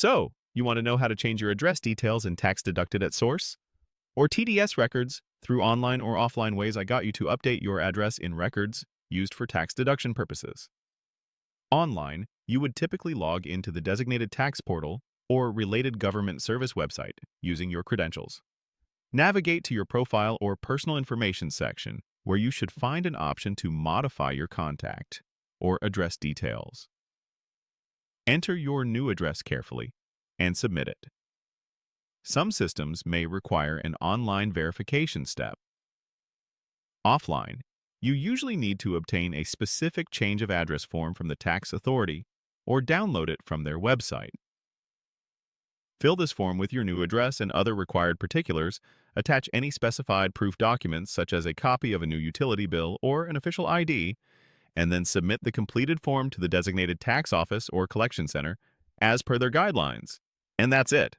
So, you want to know how to change your address details and tax deducted at source? Or TDS records through online or offline ways I got you to update your address in records used for tax deduction purposes. Online, you would typically log into the designated tax portal or related government service website using your credentials. Navigate to your profile or personal information section where you should find an option to modify your contact or address details. Enter your new address carefully and submit it. Some systems may require an online verification step. Offline, you usually need to obtain a specific change of address form from the tax authority or download it from their website. Fill this form with your new address and other required particulars, attach any specified proof documents such as a copy of a new utility bill or an official ID, and then submit the completed form to the designated tax office or collection center as per their guidelines. And that's it.